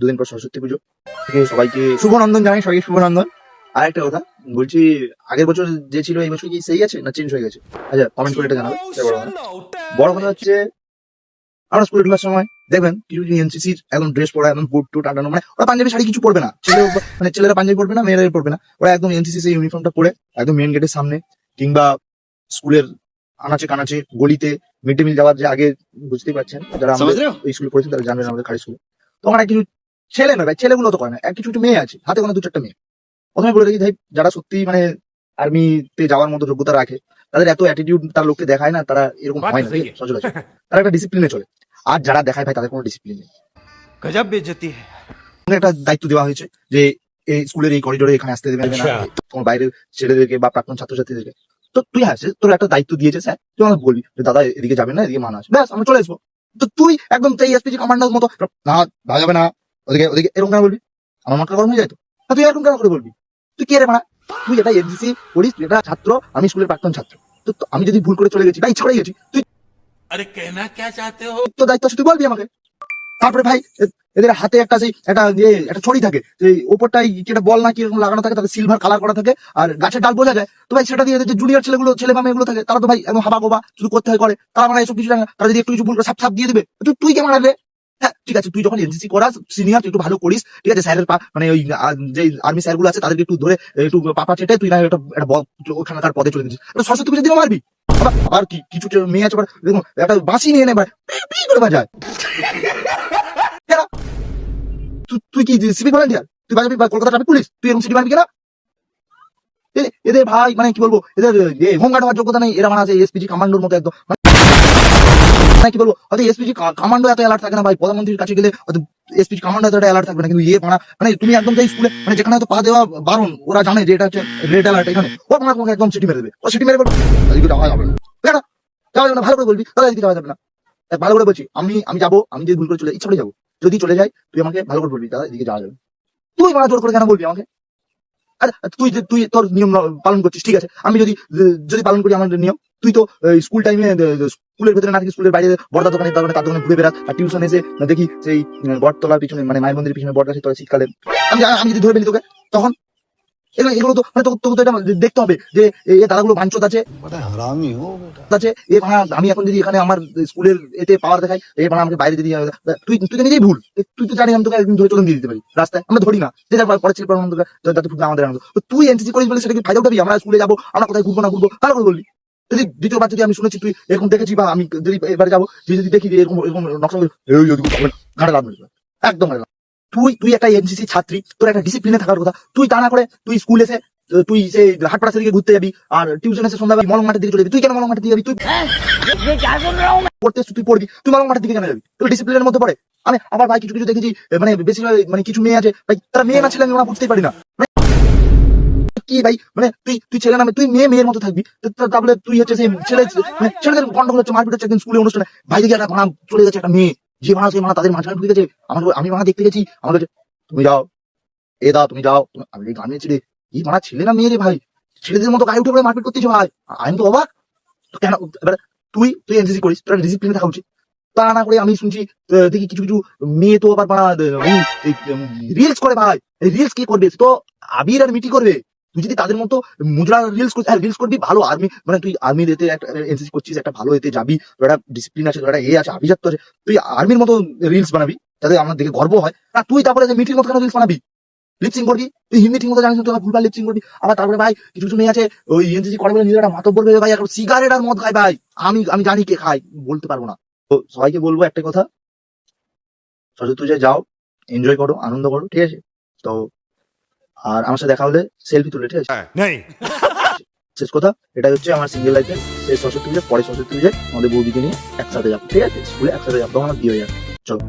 দুদিন পর সরস্বতী পুজো থেকে সবাইকে শুভ নন্দন জানাই, সবাইকে শুভ নন্দন। আর একটা কথা বলছি, আগের বছর যে ছিল এই বছর কি সেই আছে না চেঞ্জ হয়ে গেছে? আচ্ছা কমেন্ট করে এটা জানাবে। বড় কথা হচ্ছে, আমরা স্কুলে ঢোকার সময় দেখবেন কিছু কিছু এনসিসির একদম ড্রেস পরা, একদম বুট টুট আটানো, মানে ওরা পাঞ্জাবি শাড়ি কিছু পরবে না, মানে ছেলেরা পাঞ্জাবি পরবে না, মেয়েরা পরবে না, ওরা একদম এনসিসি সেই ইউনিফর্মটা পরে একদম মেন গেটের সামনে কিংবা স্কুলের আনাচে কানাচে গলিতে মিড ডে মিল যাওয়ার যে আগে, বুঝতেই পারছেন যারা আমাদের ওই স্কুলে পড়েছেন তারা জানবেন আমাদের খাড়ি স্কুলে। তো ওখানে কিছু ছেলে নয় ভাই, ছেলেগুলো তো করে না, কিছু কিছু মেয়ে আছে, হাতে কোনো দু চারটা মেয়ে। প্রথমে বলে দেখি ভাই, যারা সত্যি মানে আর্মিতে যাওয়ার মতো যোগ্যতা রাখে, তাদের এত অ্যাটিটিউড তার লোককে দেখায় না, তারা এরকম হয় না সচরাচর, তারা একটা ডিসিপ্লিনে চলে। আর যারা দেখায় ভাই তাদের কোনো ডিসিপ্লিন নেই। গজব বেইজ্জতি है। একটা দায়িত্ব দেওয়া হয়েছে যে এই স্কুলের এই করিডোরে এখানে আসতে দেবে না তোমার বাইরের ছেলেদেরকে বা প্রাক্তন ছাত্রছাত্রীদেরকে। তো তুই আসে, তোর একটা দায়িত্ব দিয়েছে স্যার, তুই আমাকে বলবি যে দাদা এদিকে যাবেন না, এদিকে মানা আছে, ব্যাস আমরা চলে আসবো। তো তুই একদম এই এসপিজি কমান্ডার মতো না ভালো যাবে না, ওদিকে ওদিকে এরকম কেন বলবি? আমার মাথা গরম হয়ে যায় তো। তুই এরকম কেন করে বলবি? তুই কে রে মানা? তুই এটা এনসিসি করিস, তুই এটা ছাত্র, আমি স্কুলের প্রাক্তন ছাত্র। তো আমি যদি ভুল করে চলে গেছি বা ইচ্ছা করে গেছি, তুই अरे कहना क्या चाहते हो? তো দায়িত্ব আছে, তুই বলবি আমাকে। তারপরে ভাই এদের হাতে একটা সেই একটা ছড়ি থাকে, সেই ওপরটাই যেটা বল না কি এরকম লাগানো থাকে, তাতে সিলভার কালার করা থাকে, আর গাছের ডাল বোঝা যায়। তো ভাই সেটা দিয়ে যে জুনিয়র ছেলেগুলো, ছেলে বা মেয়েগুলো থাকে, তারা তো ভাই একদম হাবা গোবা শুধু করতে হয় করে, তারা মানে এসব কিছু জানে না। তারা যদি একটু কিছু ভুল করে সাপ সাপ দিয়ে দেবে, তুই কেমন আসবে? হ্যাঁ ঠিক আছে, তুই যখন এনসিসি করাস সিনিয়র, তুই একটু ভালো করিস, ঠিক আছে, স্যারের মানে ওই যে আর্মি স্যার গুলো আছে তাদেরকে একটু ধরে একটু পাপা চেটে তুই না একটা ওখানকার পদে চলে গেছিস। সরস্বতী পুজোর দিনও মারবি। আবার কি কিছু মেয়ে আছে দেখুন, একটা বাঁশি নিয়ে নেবার করে বাজায়। তুই কি সিভিক ভলান্টিয়ার? তুই বাজাবি কলকাতা ট্রাফিক পুলিশ? তুই এরকম সিটি মারবি কেনা? এদের ভাই মানে কি বলবো, এদের হোমগার্ড হওয়ার যোগ্যতা নেই। এরা মানে আছে এসপিজি কমান্ডোর মতো একদম, মানে কি বলবো, হয়তো এসপিজি কমান্ডো এত অ্যালার্ট থাকে না ভাই, প্রধানমন্ত্রীর কাছে গেলে হয়তো এসপিজি কমান্ডো এতটা অ্যালার্ট থাকবে না, কিন্তু মানে তুমি একদম যাই স্কুলে, মানে যেখানে হয়তো পা দেওয়া বারণ, ওরা জানে যে এটা হচ্ছে রেড অ্যালার্ট, এখানে ও তোমাকে একদম সিটি মেরে দেবে, ও সিটি মেরে বলবে এদিকে যাওয়া যাবে না, যাওয়া যাবে না, ভালো করে বলবি তাহলে এদিকে যাওয়া যাবে না। ভালো করে বলছি, আমি যাবো, আমি যদি ভুল করে চলে ইচ্ছা করে যাবো, যদি চলে যাই তুই আমাকে ভালো করে বলবি দাদা এদিকে যাওয়া যাবে। তুই মারা জোর করে কেন বলবি আমাকে? আরে তুই তোর নিয়ম পালন করছিস, ঠিক আছে, আমি যদি পালন করি আমার নিয়ম, তুই তো স্কুল টাইমে স্কুলের ভেতরে না থেকে স্কুলের বাইরে বড়দা দোকানে তার দোকানে ঘুরে বেড়াস, আর টিউশন এসে দেখি সেই বটতলার পিছনে, মানে মায়ের মন্দিরের পিছনে বটগাছের তলায় শীতকালে আমি যদি ধরে ফেলি তোকে, তখন এগুলো তো মানে তোকে তো এটা দেখতে হবে যে এই দাদাগুলো বাঞ্চত আছে, আমি এখন যদি এখানে আমার স্কুলের এতে পাওয়ার দেখাই, আমাকে বাইরে যদি তুই তো নিজেই ভুল, তুই তো জানি আমি তোকে একদিন ধরে চলন দিয়ে দিতে পারি রাস্তায়, আমরা ধরি না যে পরে ছিল আমাদের আনন্দ। তুই এনসিসি করিস বলে সেটাকে ফায়দা উঠাবি, আমরা স্কুলে যাবো, আমরা কোথায় ঘুরবো না ঘুরবো, ভালো করে বলবি। যদি দ্বিতীয়বার যদি আমি শুনেছি তুই এরকম দেখেছি, বা আমি যদি এবারে যাবো যদি দেখি যে এরকম এরকম নকশা ঘাটে লাভ একদম তুই একটা এনসিসি ছাত্রী, তোর একটা ডিসিপ্লিনে থাকার কথা। তুই তা না করে তুই স্কুল এসে তুই সেই হাটপাড়া দিকে ঘুরতে যাবি, আর টিউশন এসে সন্ধ্যাবেলা মলম মাঠের দিকে চলে যাবি। তুই কেন মলম মাঠের দিকে যাবি? তুই পড়তে তুই পড়বি, তুই মলম মাঠের দিকে কেন যাবি? তুই ডিসিপ্লিনের মধ্যে পড়ে। আমি আবার ভাই কিছু কিছু দেখেছি, মানে বেশিরভাগ মানে কিছু মেয়ে আছে ভাই, তারা মেয়ে না ছিলেন আমরা বুঝতেই পারি না কি ভাই, মানে তুই ছেলে নামে তুই মেয়ের মতো থাকবি, তারপরে তুই হচ্ছে সেই মানে ছেলেদের গন্ডগোল হচ্ছে, মারপিট হচ্ছে, একদিন স্কুলে অনুষ্ঠানে ভাই দেখে একটা ভাড়া চলে গেছে, একটা মেয়ে যে ভাড়া সেই ভাড়া তাদের মাঝখানে ঢুকে গেছে, আমি ভাড়া দেখতে গেছি, আমার কাছে তুমি যাও তুমি যাও, আমি গান ছেড়ে এই ভাড়া ছেলে না মেয়ে রে ভাই, ছেলেদের মতো গায়ে উঠে পড়ে মারপিট করতেছো ভাই, আমি তো অবাক। কেন এবার তুই এনসিসি করিস, তোর ডিসিপ্লিনে থাকা উচিত। তা না করে আমি শুনছি দেখি কিছু কিছু মেয়ে তো আবার রিলস করে ভাই, রিলস কে করবে? তো আবির আর মিটি করবে। তুই যদি তাদের মতো মুজরা রিলস করবি, ভালো আর্মি, মানে তুই আর্মির এতে একটা এনসিসি করছিস, একটা ভালো এতে যাবি, একটা ডিসিপ্লিন আছে, একটা আছে, আভিজাত্য আছে, তুই আর্মির মতো রিলস বানাবি যাতে আমার দেখে গর্ব হয়। না তুই তারপরে মিটির মতো কেন রিলস বানাবি? লিপসিং করবি, তুই হিন্দি ঠিক মতো জানিস না, তুই ভুলভাল লিপসিং করবি। আবার তারপরে ভাই কিছু কিছু মেয়ে আছে ওই এনসিসি করে বলে নিজের একটা মাতব্বর ভাই, এখন সিগারেট আর মদ খায় ভাই, আমি জানি কে খায়, বলতে পারবো না। তো সবাইকে বলবো একটা কথা, সরস্বতী পুজোয় যাও, এনজয় করো, আনন্দ করো, ঠিক আছে? তো আর আমার সাথে দেখা হলে সেলফি তুলে, ঠিক আছে? শেষ কথা, এটা হচ্ছে আমার সিঙ্গেল লাইফের শেষ সরস্বতী পুজো। পরে সরস্বতী পুজোয় আমাদের বৌদিকে নিয়ে একসাথে যাবো, ঠিক আছে? স্কুলে একসাথে যাবো, তখন আমার বিয়ে হয়ে যাবে। চলো।